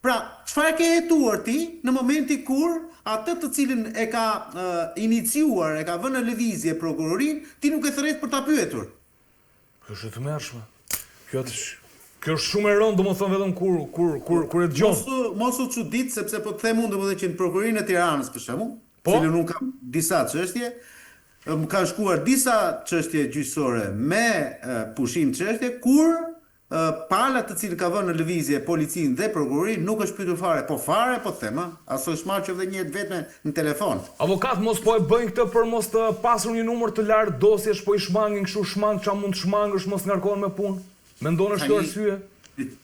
Pra, çfarë ke hetuar ti në momenti kur atë të cilin e ka iniciuar, e ka vënë në lëvizje prokurorin, ti nuk e thret për ta pyetur? Kjo është e tmerrshme. Kjo është shumë e rëndë, domethënë vetëm kur e dëgjon. Mos u çudit sepse po të them unë domethënë që në Prokurorinë e Tiranës për shembull, cilën unë kam disa çështje, më kanë shkuar disa çështje gjyqësore me pushim çështje kur pala të cilë ka vënë në lëvizje policinë dhe prokurorin nuk është pyetur fare, po them, aso është marrë që dhe njët vetme në telefon. Avokat mos po e bëjnë këtë për mos të pasur një numër të lartë dosjesh, po i shmangin kështu shmang, qa mund të shmangësh, mos ngarkohen me punë. Mendon është këtë arsye?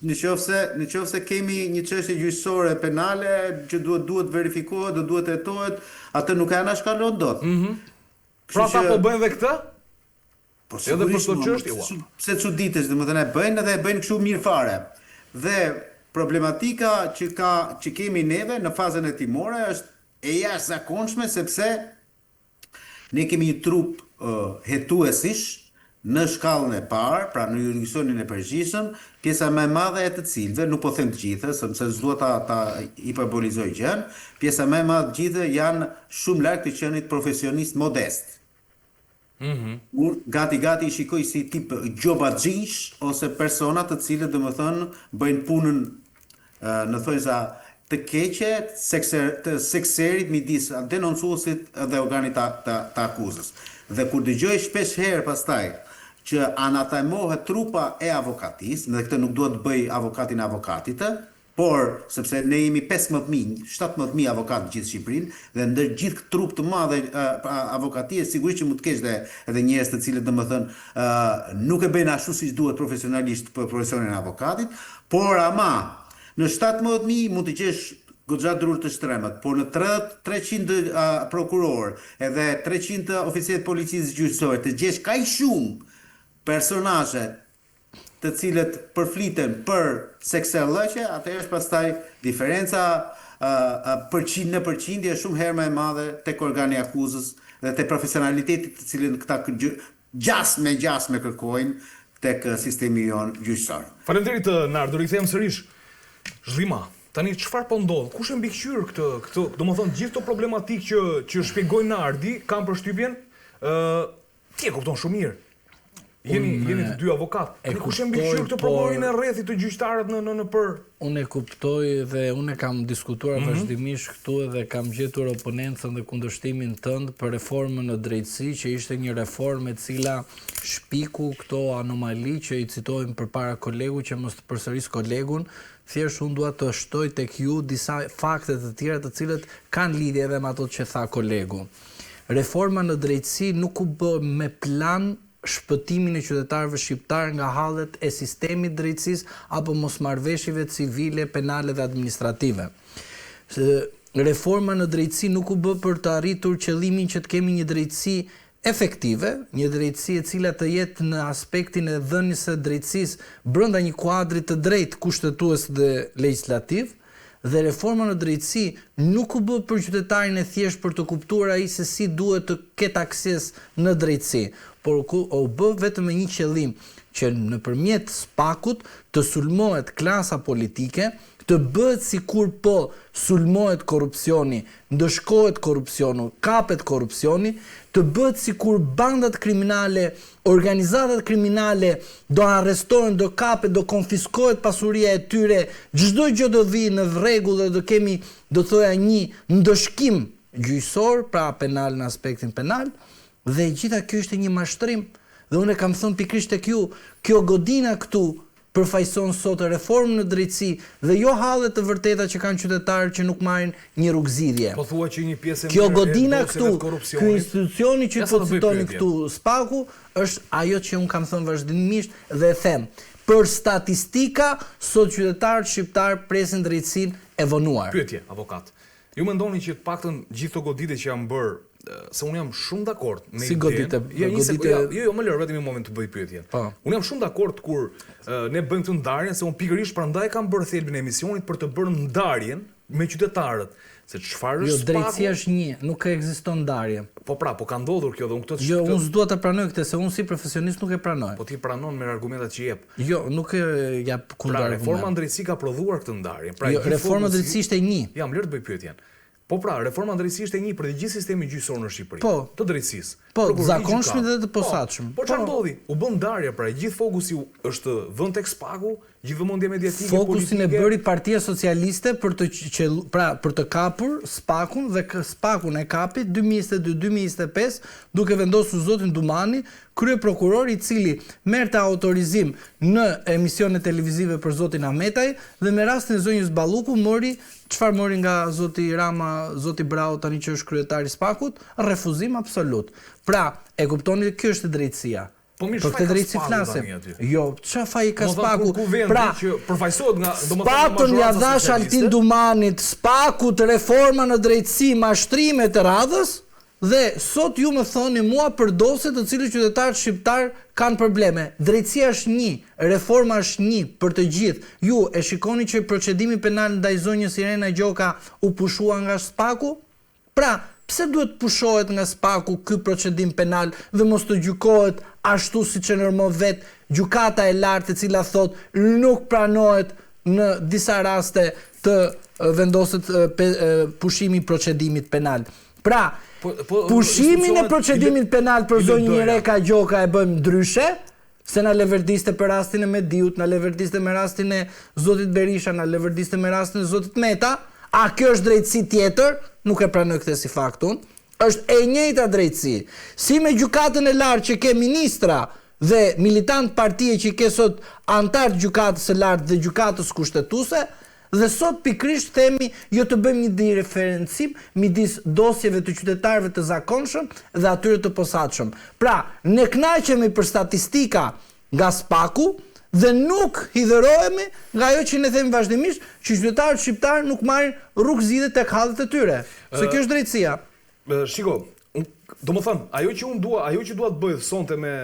Në qoftë se kemi një çështje gjyqësore penale që duhet verifikohet, duhet hetohet, atë nuk e anashkalon dot. Pra ta po bëjnë dhe këtë? Po sigurisht, pse çuditesh, domethënë e bëjnë dhe e bëjnë kështu mirë fare. Dhe problematika që kemi neve në fazën e timore është e jashtëzakonshme sepse ne kemi një trup hetuesish në shkallën e parë, pra në jurisdiksionin e përgjithshëm, pjesa më e madhe e të cilëve, nuk po them të gjithë, sepse s'dua ta hiperbolizoj gjën, pjesa më e madhe të gjithë janë shumë larg të qenit profesionist modest. Gati i shikoj si tip gjobaxhish ose persona të cilët domethënë bëjnë punën në thonjza të keqe, të sekserit midis denoncuesit dhe organit të akuzës. Dhe kur dëgjoj shpesh herë pastaj që anatemohet trupa e avokatisë, dhe këtë nuk duhet të bëj avokatin e avokatit, por sepse ne jemi 15.000, 17.000 avokatë në gjithë Shqipërinë dhe ndër gjithë këtë trup të madhe avokatie sigurisht që mund të kesh edhe njerëz të cilët domethënë nuk e bëjnë ashtu siç duhet profesionalisht për profesionin e avokatit, por ama në 17.000 mund të gjesh goxha drur të shtrembët, por në 300 prokuror edhe 300 oficerë të policisë gjyqësore të gjesh kaq shumë personazhe të cilët përfliten për sekselllëqe, atëherë është pastaj diferenca në përqindje shumë herë më e madhe tek organi i akuzës dhe te profesionaliteti të cilin këta gjasme kërkojnë tek sistemi jon gjyqësor. Faleminderit Nard, do rikthehem sërish. Zhvima, tani çfarë po ndodh? Kush e mbikëqyr këtë, domethënë gjithë këto problematikë që shpjegojnë Nardi, kanë përshtypjen, ti e kupton shumë mirë. Jeni të dy avokatë. Kush e mbikëqyr këtë prokurorin e rrethit të gjyqtarët në për? Unë e kuptoj dhe unë e kam diskutuar vazhdimisht këtu dhe kam gjetur oponencën dhe kundërshtimin tënd për reformën në drejtësi, që ishte një reformë e cila shpiku këto anomali që i citojmë përpara kolegu, që mos të përsëris kolegun, thjesht unë dua të shtoj tek ju disa fakte të tjera të cilët kanë lidhje edhe me ato që tha kolegu. Reforma në drejtësi nuk u bë me plan shpëtimin e qytetarëve shqiptar nga hallet e sistemit drejtësisë apo mosmarrveshjeve civile, penale dhe administrative. Reforma në drejtësi nuk u bë për të arritur qëllimin që të kemi një drejtësi efektive, një drejtësi e cila të jetë në aspektin e dhënies së drejtësisë brenda një kuadri të drejtë kushtetues dhe legjislativ. Dhe reforma në drejtësi nuk u bë për qytetarin e thjesht për të kuptuar ai se si duhet të ketë akses në drejtësi, por u bë vetëm me një qëllim, që nëpërmjet spakut të sulmohet klasa politike, të bëhet sikur po sulmohet korrupsioni, ndëshkohet korrupsioni, kapet korrupsioni, të bëhet sikur bandat kriminale, organizatat kriminale do arrestohen, do kapet, do konfiskohet pasuria e tyre, çdo gjë do vi në rregull dhe do kemi, do thoya, një ndëshkim gjyqësor, pra penal në aspektin penal, dhe gjitha kjo është një mashtrim. Dhe unë kam thënë pikërisht tek ju, kjo godina këtu përfaqëson sot reformën në drejtësi dhe jo hallet të vërteta që kanë qytetarët që nuk marrin një rrugëzidhje. Po thua që një pjesë kjo godina këtu, ky institucioni që po citoni këtu, Spaku, është ajo që un kam thënë vazhdimisht dhe e them. Për statistika, sot qytetarët shqiptar presin drejtësinë e vonuar. Pyetje, avokat. Ju mendoni që të paktën gjithë këto goditje që janë bërë, se unë jam shumë dakord me si godite. Jo, më lër vetëm një moment të bëj pyetjen. Unë jam shumë dakord kur ne bëjmë këtë ndarjen, se unë pikërisht prandaj kam bërë thelbin e emisionit për të bërë ndarjen me qytetarët, se çfarë Jo, është drejtësia spaku. është një, nuk ka ekziston ndarje. Po pra, po ka ndodhur kjo dhe unë këtë Jo, unë s'dua ta pranoj këtë, se unë si profesionist nuk e pranoj. po ti pranon me argumentat që jep. Jo, nuk e jap Pra, kundër reforma argument. drejtësi ka prodhuar këtë ndarje. Pra, Jo, gjithë reforma fokusi- drejtësi ishte një. Jam lërë të bëj pyetjen. Po pra, reforma drejtësi ishte një për të gjithë sistemi gjyqësor në Shqipëri. Po. Të drejtësisë. Po, Prokurori, zakonshmi gjykatë. dhe të posaçëm. Po çfarë Po. ndodhi? U bën ndarje, pra gjithë fokusi është vënë tek spaku, gjithë vëmendja mediatike Fokusin e politike. bëri Partia Socialiste për të kapur spakun dhe spakun e kapi 2022-2025 duke vendosur zotin Dumani, krye prokuror i cili merrte autorizim në emisione televizive për zotin Ahmetaj dhe me rastin e zonjës Balluku çfarë mori nga zoti Rama, zoti Brau tani që është kryetari i spakut, refuzim absolut. Pra, e kuptoni kjo është drejtësia. Po mirë, Për çfarë këtë ka drejtësi spaku flasim. tani aty? Jo, çfarë faji ka Domethënë, spaku? ku vendi Pra, që përfaqësohet nga spakun ja dhash Altin Dumanit, spakut reforma në drejtësi, mashtrime të radhës, dhe sot ju më thoni mua për dosje të cilët qytetarët shqiptar kanë probleme. Drejtësia është një, reforma është një për të gjithë. Ju e shikoni që procedimi penal ndaj zonjës Irena Gjoka u pushua nga spaku? Pra, pse duhet pushohet nga spaku ky procedim penal dhe mos të gjykohet ashtu siç e normo vet gjykata e lartë e cila thot nuk pranohet në disa raste të vendoset pushimi i procedimit penal. Pra, pushimin e procedimit penal për zonjën Irena Gjoka e bëjmë ndryshe, se na leverdiste për rastin e Mediut, na leverdiste me rastin e zotit Berisha, na leverdiste me rastin e zotit Meta. A kjo është drejtësi tjetër? Nuk e pranoj këtë si faktun. Është e njëjta drejtësi. Si me gjykatën e lartë që ke ministra dhe militant partie që ke sot antar të gjykatës së lartë dhe gjykatës kushtetuese, dhe sot pikrisht themi jo të bëjmë një diferencim midis dosjeve të qytetarëve të zakonshëm dhe atyre të posaçëm. Pra, ne kënaqemi për statistika nga spaku dhe nuk hidhërohemi nga ajo që ne themi vazhdimisht që qytetarët shqiptar nuk marrin rrugë zgjidhje tek hallet e tyre. Se kjo është drejtësia. Shiko, domethënë, ajo që dua të bëj sonte me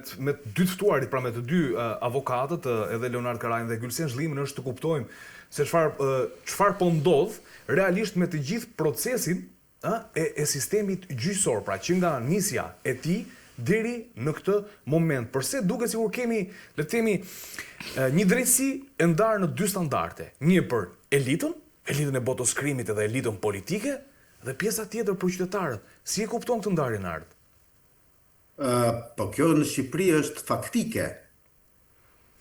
të dy të ftuarit, pra me të dy avokatët, edhe Leonard Karajin dhe Gylsen Zhlimin, është të kuptojmë se çfarë po ndodh realisht me të gjithë procesin e sistemit gjyqësor, pra që nga nisja e tij deri në këtë moment. Përse duket sikur kemi, le të themi, një drejtësi e ndarë në dy standarde. Një për elitën e botoskrimit edhe elitën politike, dhe pjesa tjetër për qytetarët. Si e kupton këtë ndarje në ardh? Po kjo në Shqipëri është faktike.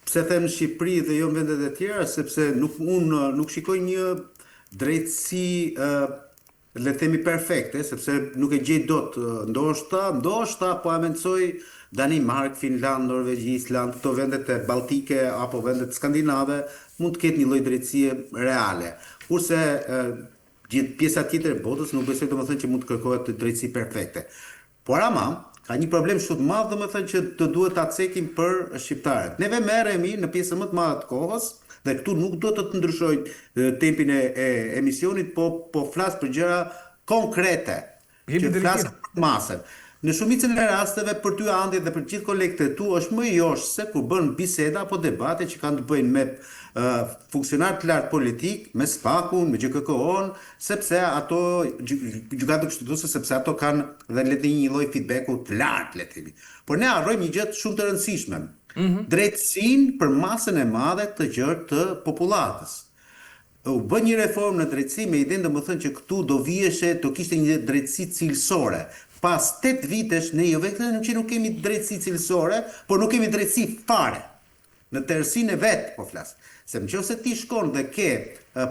Pse them në Shqipëri dhe jo në vendet e tjera, sepse unë nuk shikoj një drejtësi le themi perfekte, sepse nuk e gjej dot, ndoshta po e mendsoj Danimark, Finland, Norvegji, Island, këto vendet e baltike apo vendet skandinave mund të ketë një lloj drejtësie reale. Kurse gjithë pjesa tjetër e botës nuk besoj domethënë që mund të kërkohet drejtësi perfekte. Por ama ka një problem shumë të madh domethënë që të duhet ta cekim për shqiptarët. Neve merremi në pjesën më të madhe të kohës dhe këtu nuk do të ndryshoj tempin e emisionit, po flas për gjëra konkrete. Që flas për masën. Në shumicën e rasteve për ty Andi dhe për gjithë kolegët e tu është më joshse kur bën biseda apo debate që kanë të bëjnë me funksionar të lartë politik, me spakun, me GKK-on, sepse ato gjykatë kushtetuese, sepse ato kanë dhe le të themi një lloj feedbacku të lartë, le të themi. Por ne harrojmë një gjë shumë të rëndësishme. Drejtësinë për masën e madhe të gjerë të popullatës. U bën një reformë në drejtësi me idenë domethënë që këtu do kishte një drejtësi cilësore. Pas 8 vitesh ne jo vetëm që nuk kemi drejtësi cilësore, por nuk kemi drejtësi fare. Në tërësinë e vet po flas. Se nëse ti shkon dhe ke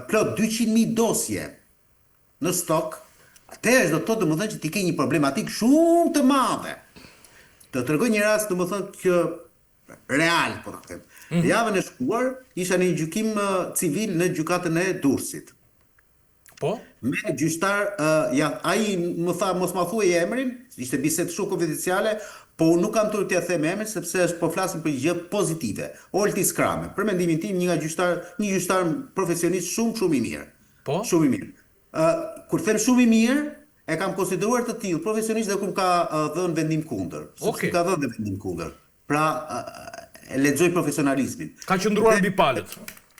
plot 200.000 dosje në stok, atëherë do të thotë domethënë që ti ke një problematik shumë të madhe. Do t'rregoj një rast domethënë që real po ta them. Javën e shkuar isha në një gjykim civil në gjykatën e Durrësit. Po? Me gjyqtar, ai më tha mos ma thuaj emrin, ishte bisedë shumë konfidenciale, po unë nuk kam turp t'ia them emrin sepse po flasim për një gjë pozitive. Olti Skrame, për mendimin tim një gjyqtar profesionist shumë i mirë. Po? Shumë i mirë. Kur them shumë i mirë, e kam konsideruar të tillë profesionist dhe kur ka dhënë vendim kundër. Okej. Ka dhënë vendim kundër. Pra, e lexoj profesionalizmin. Ka qëndruar mbi palët.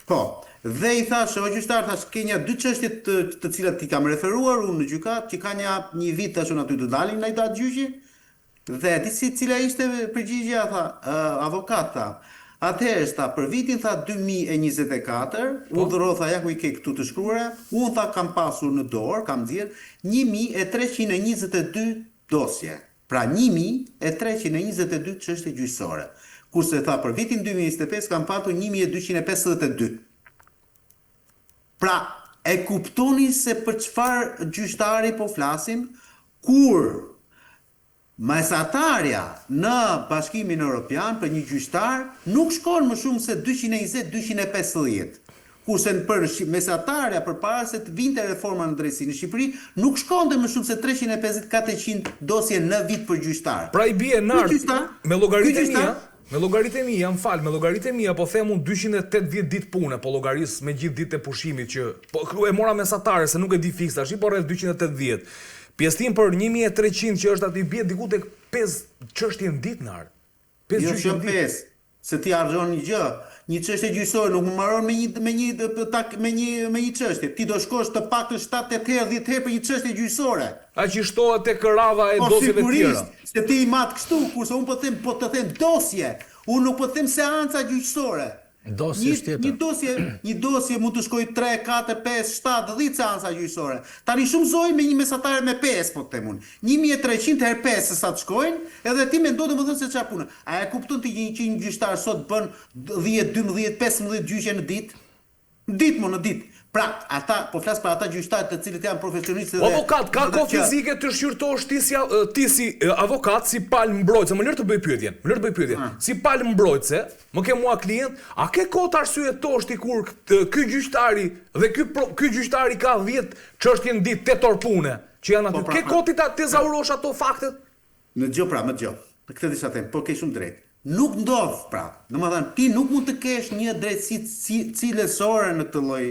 Po, Dhe i thash, o gjyqtar, thash, ke një dy çështje të cilat ti kam referuar unë në gjykat, që ka një vit tash unë aty të dalin në datë gjyqi. Dhe ti cila ishte përgjigjja, tha, avokat, tha. Atëherë sta për vitin tha 2024, urdhëro tha ja ku i ke këtu të shkruara, unë tha kam pasur në dorë, kam nxjerr 1322 dosje. Pra 1322 çështje gjyqësore. Kurse tha për vitin 2025 kam patur 1252. Pra, e kuptoni se për çfarë gjyqtari po flasim, kur mesatarja në Bashkimin Evropian për një gjyqtar nuk shkon më shumë se 220-250. Kurse për mesatarja përpara se të vinte reforma në drejtësi në Shqipëri, nuk shkonte më shumë se 350-400 dosje në vit për gjyqtar. Pra i bie me llogaritë mia, jam fal, me llogaritë mia po them unë 280 ditë pune, po llogaris me gjithë ditët e pushimit që po e mora mesatare se nuk e di fiks tash, po rreth 280. Pjesëtim për 1300 që është aty bie diku tek 5 çështje në ditë nar. 5 çështje në ditë. Se ti harxhon një gjë, një çështje gjyqësore nuk më mbaron me një çështje. Ti do shkosh të paktën 7-8 herë, 10 herë për një çështje gjyqësore. Aq i shtohet tek radha e dosjeve të tjera. Se ti i mat kështu, kurse unë po të them dosje, unë nuk po të them seanca gjyqësore. Një dosje mund të shkoj 3, 4, 5, 7, 10 seanca gjyqësore. Tani shumë zoj me një mesatare me 5, po të them unë. 1300 herë 5 se sa të shkojnë, edhe ti mendo domethënë se çfarë punë. A e kupton ti që një gjyqtar sot bën 10, 12, 15 gjyqje në ditë? Në ditë. Pra, ata po flas për ata gjyqtarë të cilët janë profesionistë dhe avokat, ka kohë fizike të shqyrtosh ti si avokat, si palë mbrojtëse, më lër të bëj pyetje. Si palë mbrojtëse, më ke mua klient, a ke kohë të arsyetosh ti kur ky gjyqtari dhe ky gjyqtari ka 10 çështje në ditë, 8 orë pune, që janë aty. Ke kohë ti ta tezaurosh ato faktet? Në gjë. Këtë disha them, po ke shumë drejt. Nuk ndodh pra. Domethënë ti nuk mund të kesh një drejtësi cilësore në këtë lloj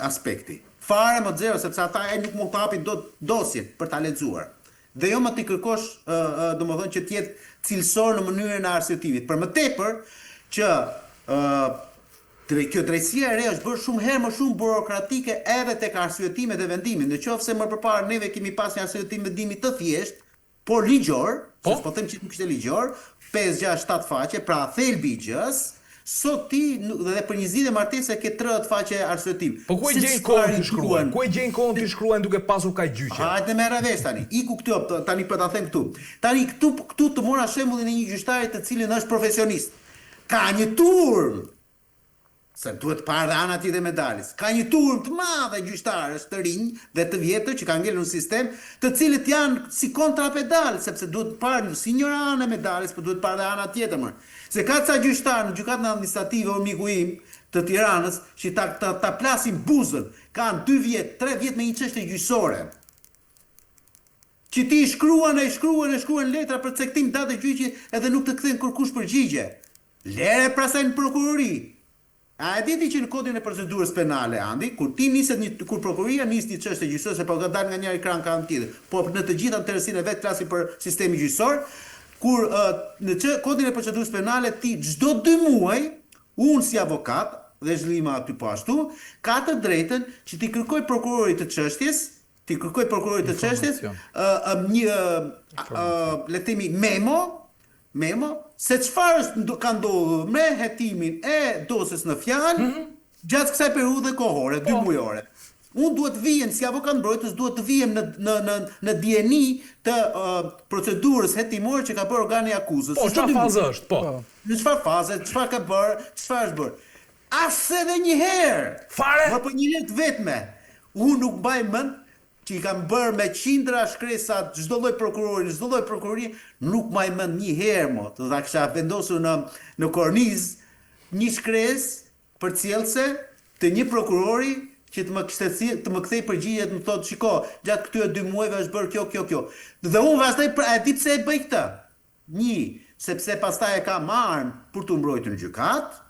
aspekti. Fare më zero sepse ata nuk mund të hapin dot dosjen për ta lexuar. Dhe jo më ti kërkosh domethënë që të jetë cilësor në mënyrën e arsyetimit. Për më tepër që kjo drejtësia e re është bërë shumë herë më shumë burokratike edhe tek arsyetimet e vendimit. Nëse më përpara neve kemi pas një arsyetim vendimi të thjeshtë, por ligjor, po them që nuk ishte ligjor, 5, 6, 7 faqe, pra thelbi i gjës, sot ti dhe për një zgjidhje martese ke 30 faqe arsyetim. Po ku e gjejnë kohën ti shkruajnë duke pasur kaq gjyqe? Hajde merr vesh tani. Iku këtu tani po ta them këtu. Tani këtu të mora shembullin e një gjyqtari të cilin është profesionist. Ka një turm. Se duhet parë dhe ana tjetër e medaljes. Ka një turm të madhe gjyqtarësh të rinj dhe të vjetër që kanë ngelur në sistem, të cilët janë si kontrapedal, sepse duhet parë si një anë e medaljes, por duhet parë dhe ana tjetër më. Se ka ca gjyqtarë në gjykatën administrative o miku im të Tiranës që ta plasin buzën, kanë 2 vjet, 3 vjet me një çështje gjyqësore. Që ti shkruan letra për cektim datë gjyqi edhe nuk të kthen kurkush përgjigje. Lere prasaj në prokurori. A e diti që në kodin e procedurës penale, Andi, kur prokuroria nis një çështje gjyqësore, se po ka dalë nga njëri krah kanë tjetër, po në të gjitha interesin e vet flasin për sistemi gjyqësor, kur në kodin e procedurës penale ti çdo 2 muaj, unë si avokat dhe zhlima aty po ashtu, ka të drejtën që ti kërkoj prokurorit të çështjes, le të themi memo, se çfarë ka ndodhur me hetimin e dosjes në fjalë gjatë kësaj periudhe kohore, 2 mujore. Unë duhet vijem si avokat mbrojtës, duhet të vijem në dieni të procedurës hetimore që ka bërë organi i akuzës. Po, çfarë fazë është? Po. Në çfarë faze, çfarë ka bërë, çfarë është bërë. As edhe një herë. Fare. Por një herë të vetme. Unë nuk mbaj mend që i kam bërë me qindra shkresa çdo lloj prokurori, nuk mbaj mend një herë mo, të ta kisha vendosur në kornizë një shkresë përcjellse të një prokurori që të më kthej përgjigjet, më thotë, shiko, gjatë këtyre 2 muajve është bërë kjo. Dhe unë pastaj e di pse e bëj këtë. 1, sepse pastaj e kam marrë për të mbrojtur në gjykat,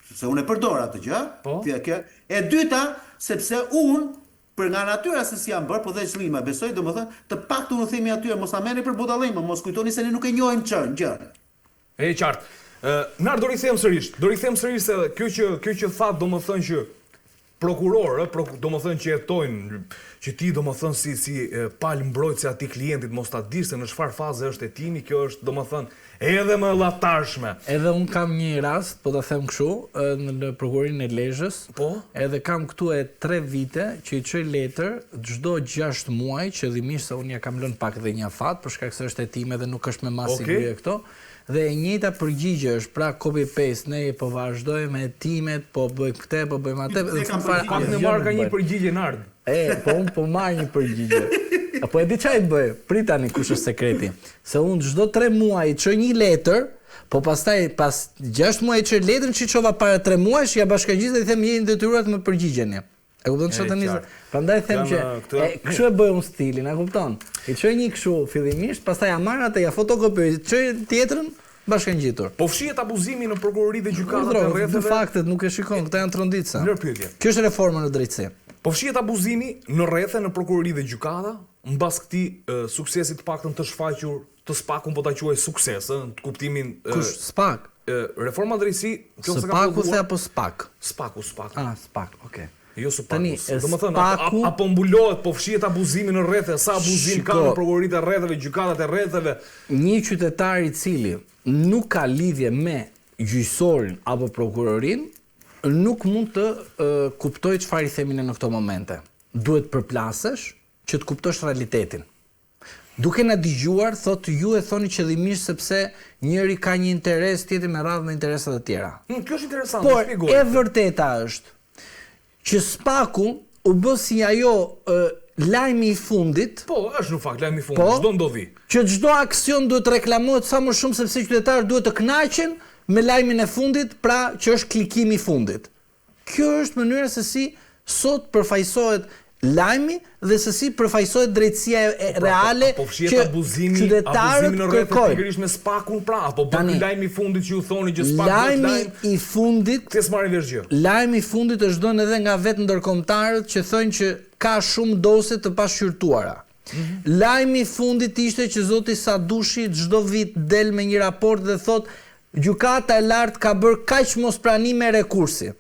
se unë e përdor atë gjë. Po. E dyta, sepse unë për nga natyra se si jam bërë, po dhe zhlima, besoj domethënë, të paktën u themi atyre, mos na merrni për budallim, mos kujtoni se ne nuk e njohim gjën. E qartë. Do rikthehem sërish se kjo që thatë domethënë që prokurorë, domethënë që jetojnë, që ti domethënë si palë mbrojtëse ati klientit mos ta di se në çfarë faze është hetimi, kjo është domethënë edhe më llatarshme. Edhe un kam një rast, po ta them kështu, në prokurorinë e Lezhës. Po. Edhe kam këtu 3 vite që i çoj letër çdo 6 muaj, qëllimisht se un ja kam lënë pak dhe një afat për shkak se është hetim dhe nuk është me masë siguri këto. Dhe e njëjta përgjigje është, pra copy paste, ne po vazhdojmë me hetimet, po bëjmë këtë, po bëjmë atë, dhe Pak në marrë ka një përgjigje në ardhmë. Po unë po marr një përgjigje. Apo e di çfarë bëj? Prit tani kush është sekreti. Se unë çdo 3 muaj i çoj një letër, po pastaj pas 6 muaj i çoj letrën që çova para 3 muajsh, ja bashkangjiz dhe i them jeni detyruar të më përgjigjeni. E kupton çfarë tani? Prandaj them që kështu e bëj unë stilin, e kupton? I çoj një kështu fillimisht, pastaj ja marr atë, ja fotokopjoj, çoj tjetrën bashkangjitur. Po fshihet abuzimi në prokurori dhe gjykatat e rrethave. Në faktet nuk e shikon, këta janë tronditsa. Lër pyetje. Kjo është reforma në drejtësi. Po fshihet abuzimi në rrethe në prokurori dhe gjykata, mbas këtij suksesi të paktën të shfaqur të spakun, po ta quaj sukses, në kuptimin Kush spak? Reforma drejtësi, kjo se ka Spaku se apo spak? Spaku. Ah, spak, okay. Jo Tani, Spaku. Domethënë apo mbulohet, po fshihet abuzimi në rrethe, sa abuzim ka në prokuroritë e rrethave, gjykatat e rrethave. Një qytetar i cili nuk ka lidhje me gjyqësorin apo prokurorin, nuk mund të kuptoj çfarë i themin në këto momente. Duhet përplasesh që të kuptosh realitetin. Duke na dëgjuar, thotë ju e thoni qëllimisht sepse njëri ka një interes, tjetri me radhë me interesat e tjera. Kjo është interesante, shpjegoj. Por e vërteta është që spaku u bë si ajo lajmi i fundit. Po, është në fakt lajmi i fundit, çdo ndodhi. Që çdo aksion duhet reklamohet sa më shumë sepse qytetarët duhet të kënaqen me lajmin e fundit, pra që është klikimi i fundit. Kjo është mënyra se si sot përfaqësohet lajmi dhe se si përfaqësohet drejtësia reale që qytetarët në rreth pikërisht me spakun pra, apo bën lajmi i fundit që ju thoni që spaku është lajmi i fundit. Ti s'marrë vesh gjë. Lajmi i fundit është dhënë edhe nga vetë ndërkombëtarët që thonë që ka shumë dosje të pashqyrtuara. Lajmi i fundit ishte që zoti Sadushi çdo vit del me një raport dhe thotë gjykata e lartë ka bërë kaq mospranim me rekursi.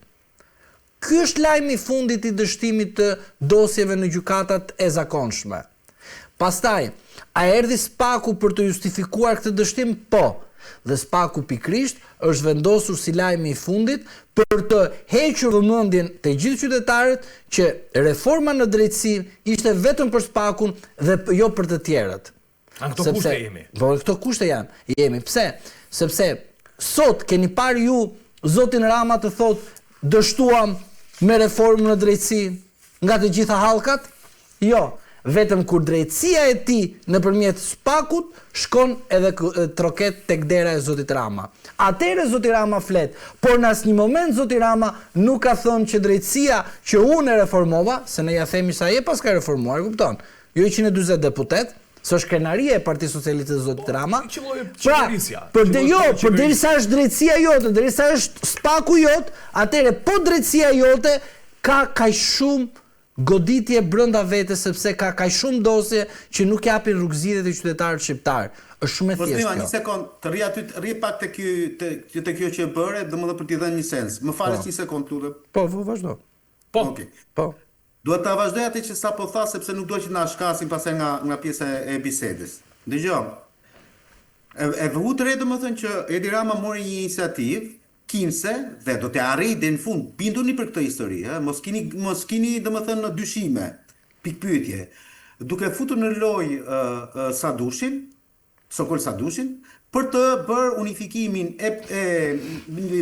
Ky është lajmi i fundit i dështimit të dosjeve në gjykatat e zakonshme. Pastaj, a erdhi spaku për të justifikuar këtë dështim? Po. Dhe spaku pikrisht është vendosur si lajmi i fundit për të hequr vëmendjen të gjithë qytetarët që reforma në drejtësi ishte vetëm për spakun dhe jo për të tjerët. Në këto kushte jemi. Po, këto kushte jemi. Pse? Sepse sot keni parë ju zotin Rama të thotë dështuam me reformë në drejtësi nga të gjitha hallkat? Jo, vetëm kur drejtësia e tij nëpërmjet spakut shkon edhe troket tek dera e zotit Rama. Atëherë zoti Rama flet, por në asnjë moment zoti Rama nuk ka thënë që drejtësia që unë e reformova, se ne ja themi sa je pas ka reformuar, kupton? Jo 140 deputet, së është krenaria e Partisë Socialiste të zotit Rama. Përderisa është drejtësia jote, derisa është spaku jot, atëherë po drejtësia jote ka kaq shumë goditje brenda vetes sepse ka kaq shumë dosje që nuk japin rrugëzitje të qytetarëve shqiptar. Është shumë e thjeshtë. Po një sekond, të rri pak te kjo që e bëre, domethënë për t'i dhënë një sens. Më falësh një sekond lutem. Po, vazhdo. Po. Okej. Po. Duhet ta vazhdoj atë që sapo tha sepse nuk do që na shkasin pastaj nga pjesa e bisedës. Dëgjoj. E vëhu të re domethënë që Edi Rama mori një iniciativë, kimse dhe do të arrijë deri në fund. Binduni për këtë histori, mos keni domethënë dyshime. Pikpyetje. Duke futur në lojë Sadushin, Sokol Sadushin, për të bërë unifikimin e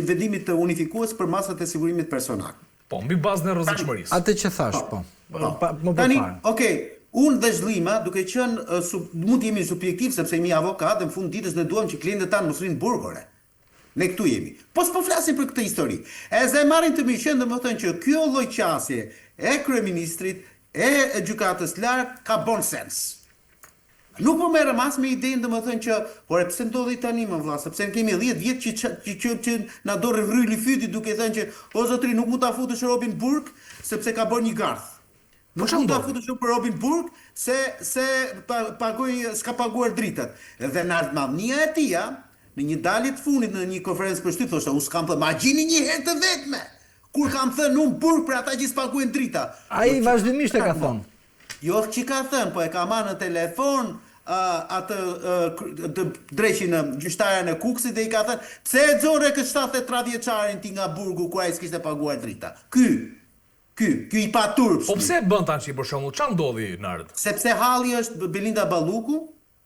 vendimit të unifikues për masat e sigurimit personal. Po, mbi bazën e rrezikshmërisë. Atë që thash, po. Tani, okay, unë dhe Zhlima, duke qenë mund të jemi subjektiv sepse jemi avokat dhe në fund ditës ne duam që klientët tanë mos rinë burgore. Ne këtu jemi. Po s'po flasim për këtë histori. Edhe marrin të mirë domethënë që kjo lloj qasje e kryeministrit e gjykatës lartë ka bon sens. Nuk po merrem as me idenë domethënë që por pse ndodhi tani më vëlla, sepse ne kemi 10 vjet që na do rryli fyti duke thënë që o zotri nuk mund ta futesh Robin Burg sepse ka bërë një garth. Nuk mund ta futesh për Robin Burg se s'ka paguar dritat. Dhe në ardhmënia e tij, në një dalje të fundit në një konferencë për shtyp thoshte, "U s'kam thënë, ma gjini një herë të vetme. Kur kam thënë unë burg për ata që s'paguajnë drita. Ai vazhdimisht e ka thonë. Jo që ka thënë, po e ka marrë në telefon atë dreqin në gjyqtarën e Kukësit dhe i ka thënë, pse e xore kë 73 vjeçarin ti nga burgu ku ai s'kishte paguar drita. Ky i paturpshëm. Po pse bën tani për shembull, ç'a ndodhi Nard? Sepse halli është Belinda Balluku,